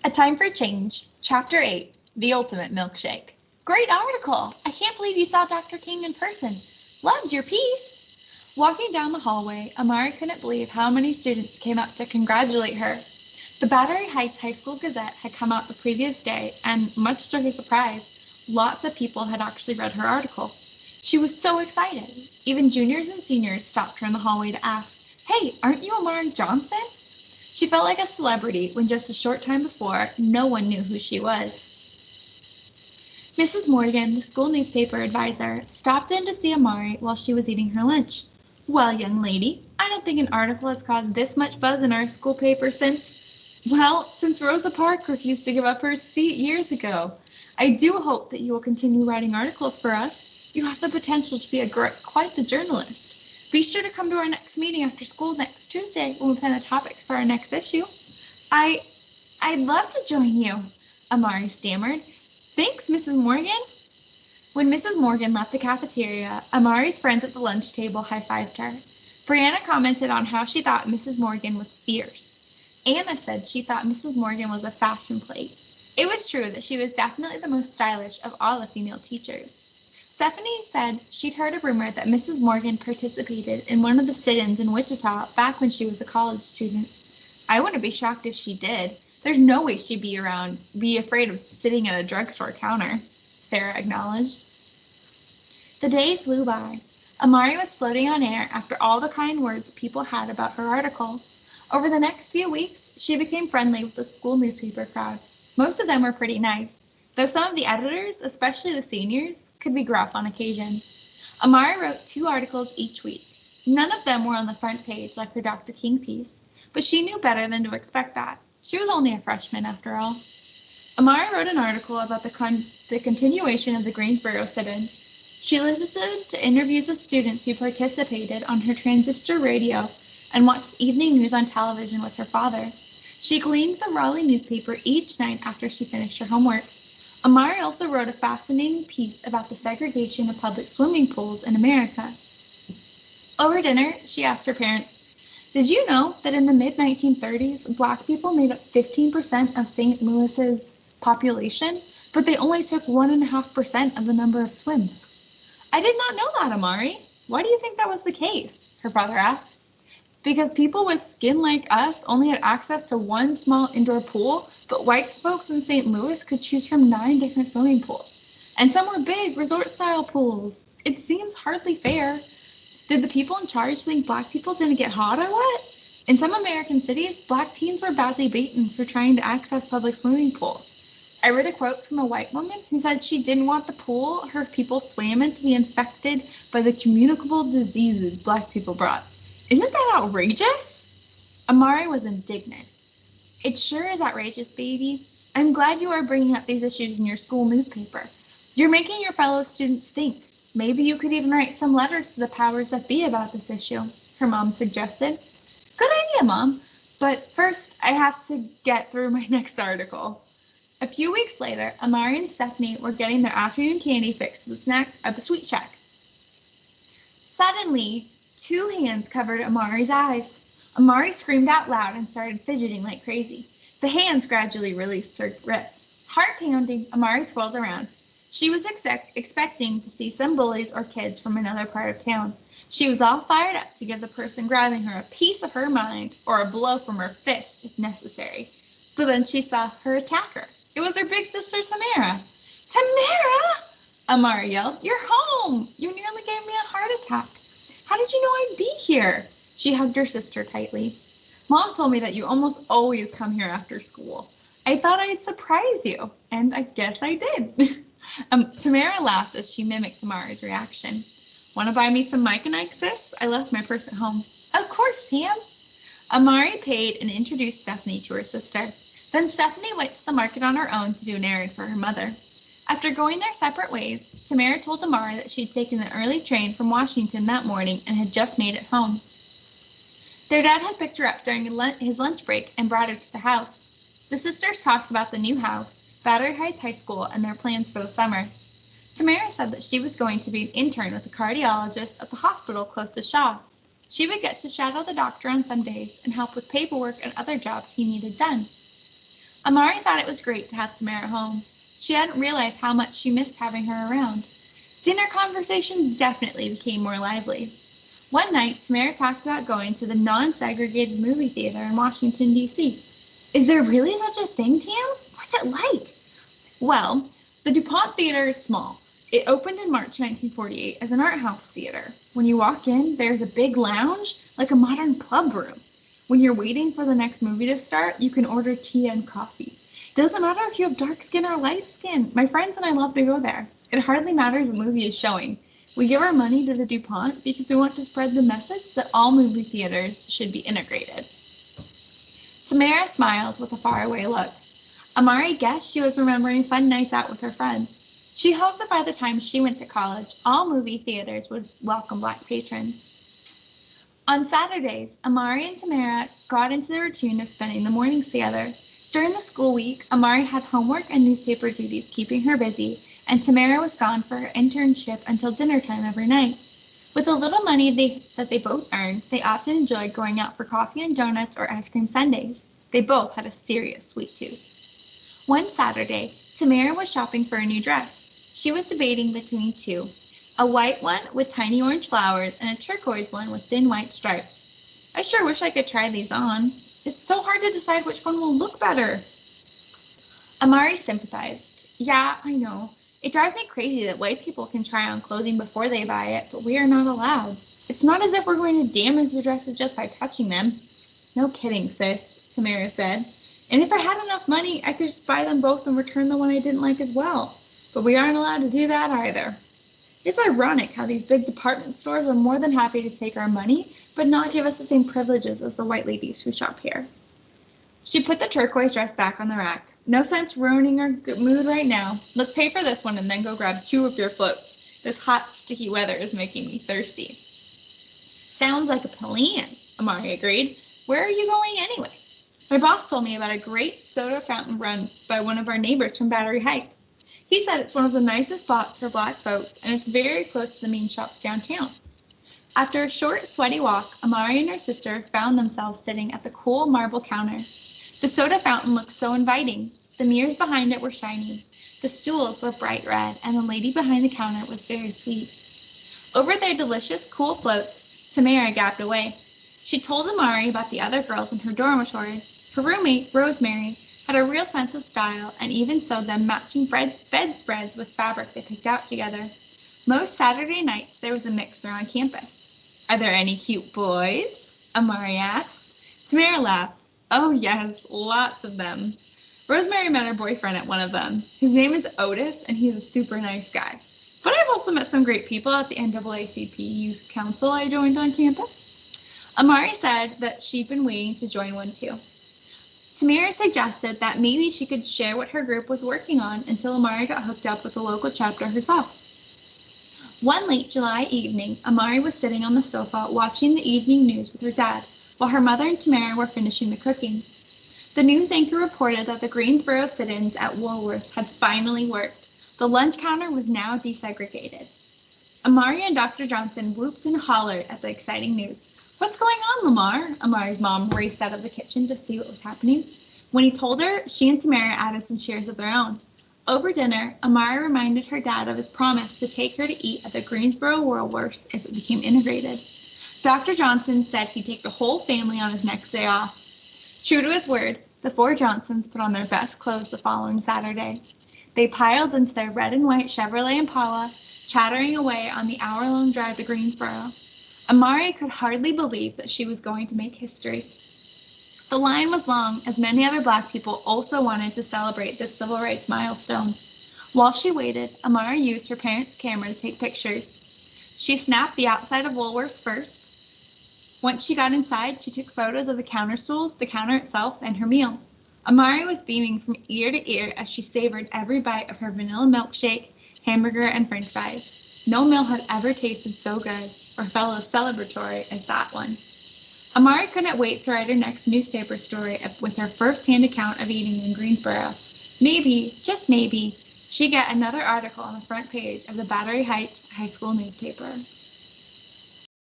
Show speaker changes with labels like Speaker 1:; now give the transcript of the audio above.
Speaker 1: A Time for Change, Chapter 8, The Ultimate Milkshake. Great article! I can't believe you saw Dr. King in person. Loved your piece. Walking down the hallway, Amari couldn't believe how many students came up to congratulate her. The Battery Heights High School Gazette had come out the previous day, and much to her surprise, lots of people had actually read her article. She was so excited. Even juniors and seniors stopped her in the hallway to ask, "Hey, aren't you Amari Johnson?" She felt like a celebrity when just a short time before, no one knew who she was. Mrs. Morgan, the school newspaper advisor, stopped in to see Amari while she was eating her lunch. "Well, young lady, I don't think an article has caused this much buzz in our school paper since Rosa Parks refused to give up her seat years ago. I do hope that you will continue writing articles for us. You have the potential to be quite the journalist. Be sure to come to our next meeting after school next Tuesday when we plan the topics for our next issue." I'd love to join you," Amari stammered. "Thanks, Mrs. Morgan." When Mrs. Morgan left the cafeteria, Amari's friends at the lunch table high-fived her. Brianna commented on how she thought Mrs. Morgan was fierce. Anna said she thought Mrs. Morgan was a fashion plate. It was true that she was definitely the most stylish of all the female teachers. Stephanie said she'd heard a rumor that Mrs. Morgan participated in one of the sit-ins in Wichita back when she was a college student. "I wouldn't be shocked if she did. There's no way she'd be afraid of sitting at a drugstore counter," Sarah acknowledged. The days flew by. Amari was floating on air after all the kind words people had about her article. Over the next few weeks, she became friendly with the school newspaper crowd. Most of them were pretty nice, though some of the editors, especially the seniors, could be gruff on occasion. Amari wrote 2 articles each week. None of them were on the front page like her Dr. King piece, but she knew better than to expect that. She was only a freshman after all. Amari wrote an article about the continuation of the Greensboro sit-ins. She listened to interviews of students who participated on her transistor radio and watched evening news on television with her father. She gleaned the Raleigh newspaper each night after she finished her homework. Amari also wrote a fascinating piece about the segregation of public swimming pools in America. Over dinner, she asked her parents, "Did you know that in the mid-1930s, Black people made up 15% of St. Louis's population, but they only took 1.5% of the number of swims?" "I did not know that, Amari. Why do you think that was the case?" her father asked. "Because people with skin like us only had access to one small indoor pool, but white folks in St. Louis could choose from 9 different swimming pools. And some were big, resort-style pools. It seems hardly fair. Did the people in charge think Black people didn't get hot or what? In some American cities, Black teens were badly beaten for trying to access public swimming pools. I read a quote from a white woman who said she didn't want the pool her people swam in to be infected by the communicable diseases Black people brought. Isn't that outrageous?" Amari was indignant. "It sure is outrageous, baby. I'm glad you are bringing up these issues in your school newspaper. You're making your fellow students think. Maybe you could even write some letters to the powers that be about this issue," her mom suggested. "Good idea, Mom. But first, I have to get through my next article." A few weeks later, Amari and Stephanie were getting their afternoon candy fix at the sweet shack. Suddenly, 2 hands covered Amari's eyes. Amari screamed out loud and started fidgeting like crazy. The hands gradually released her grip. Heart pounding, Amari twirled around. She was expecting to see some bullies or kids from another part of town. She was all fired up to give the person grabbing her a piece of her mind or a blow from her fist if necessary. But then she saw her attacker. It was her big sister, Tamara. "Tamara!" Amari yelled. "You're home! You nearly gave me a heart attack. How did you know I'd be here?" She hugged her sister tightly. "Mom told me that you almost always come here after school. I thought I'd surprise you, and I guess I did." Tamara laughed as she mimicked Amari's reaction. "Want to buy me some Mike and Ike, sis? I left my purse at home." "Of course, Sam." Amari paid and introduced Stephanie to her sister. Then Stephanie went to the market on her own to do an errand for her mother. After going their separate ways, Tamara told Amari that she'd taken the early train from Washington that morning and had just made it home. Their dad had picked her up during his lunch break and brought her to the house. The sisters talked about the new house, Battery Heights High School, and their plans for the summer. Tamara said that she was going to be an intern with a cardiologist at the hospital close to Shaw. She would get to shadow the doctor on some days and help with paperwork and other jobs he needed done. Amari thought it was great to have Tamara home. She hadn't realized how much she missed having her around. Dinner conversations definitely became more lively. One night, Tamara talked about going to the non-segregated movie theater in Washington, D.C. Is there really such a thing, Tam? What's it like? Well, the DuPont Theater is small. It opened in March 1948 as an art house theater. When you walk in, there's a big lounge, like a modern club room. When you're waiting for the next movie to start, you can order tea and coffee. Doesn't matter if you have dark skin or light skin. My friends and I love to go there. It hardly matters what movie is showing. We give our money to the DuPont because we want to spread the message that all movie theaters should be integrated. Tamara smiled with a faraway look. Amari guessed she was remembering fun nights out with her friends. She hoped that by the time she went to college, all movie theaters would welcome Black patrons. On Saturdays, Amari and Tamara got into the routine of spending the mornings together. During the school week, Amari had homework and newspaper duties keeping her busy, and Tamara was gone for her internship until dinner time every night. With the little money that they both earned, they often enjoyed going out for coffee and donuts or ice cream sundaes. They both had a serious sweet tooth. One Saturday, Tamara was shopping for a new dress. She was debating between two, a white one with tiny orange flowers and a turquoise one with thin white stripes. I sure wish I could try these on. It's so hard to decide which one will look better. Amari sympathized. Yeah, I know. It drives me crazy that white people can try on clothing before they buy it, but we are not allowed. It's not as if we're going to damage the dresses just by touching them. No kidding, sis, Tamara said. And if I had enough money, I could just buy them both and return the one I didn't like as well. But we aren't allowed to do that either. It's ironic how these big department stores are more than happy to take our money, but not give us the same privileges as the white ladies who shop here. She put the turquoise dress back on the rack. No sense ruining our mood right now. Let's pay for this one and then go grab 2 of your floats. This hot, sticky weather is making me thirsty. Sounds like a plan, Amari agreed. Where are you going anyway? My boss told me about a great soda fountain run by one of our neighbors from Battery Heights. He said it's one of the nicest spots for Black folks, and it's very close to the main shops downtown. After a short, sweaty walk, Amari and her sister found themselves sitting at the cool marble counter. The soda fountain looked so inviting. The mirrors behind it were shiny. The stools were bright red, and the lady behind the counter was very sweet. Over their delicious, cool floats, Tamara gabbed away. She told Amari about the other girls in her dormitory. Her roommate, Rosemary, had a real sense of style and even sewed them matching bedspreads with fabric they picked out together. Most Saturday nights, there was a mix around campus. Are there any cute boys? Amari asked. Tamara laughed. Oh, yes, lots of them. Rosemary met her boyfriend at one of them. His name is Otis, and he's a super nice guy. But I've also met some great people at the NAACP Youth Council I joined on campus. Amari said that she'd been waiting to join one too. Tamara suggested that maybe she could share what her group was working on until Amari got hooked up with the local chapter herself. One late July evening, Amari was sitting on the sofa watching the evening news with her dad, while her mother and Tamara were finishing the cooking. The news anchor reported that the Greensboro sit-ins at Woolworth had finally worked. The lunch counter was now desegregated. Amari and Dr. Johnson whooped and hollered at the exciting news. What's going on, Lamar? Amari's mom raced out of the kitchen to see what was happening. When he told her, she and Tamara added some shares of their own. Over dinner, Amari reminded her dad of his promise to take her to eat at the Greensboro Woolworths if it became integrated. Dr. Johnson said he'd take the whole family on his next day off. True to his word, the 4 Johnsons put on their best clothes the following Saturday. They piled into their red and white Chevrolet Impala, chattering away on the hour-long drive to Greensboro. Amari could hardly believe that she was going to make history. The line was long, as many other Black people also wanted to celebrate this civil rights milestone. While she waited, Amari used her parents' camera to take pictures. She snapped the outside of Woolworths first. Once she got inside, she took photos of the counter stools, the counter itself, and her meal. Amari was beaming from ear to ear as she savored every bite of her vanilla milkshake, hamburger, and french fries. No meal had ever tasted so good or felt as celebratory as that one. Amari couldn't wait to write her next newspaper story with her first-hand account of eating in Greensboro. Maybe, just maybe, she'd get another article on the front page of the Battery Heights High School newspaper.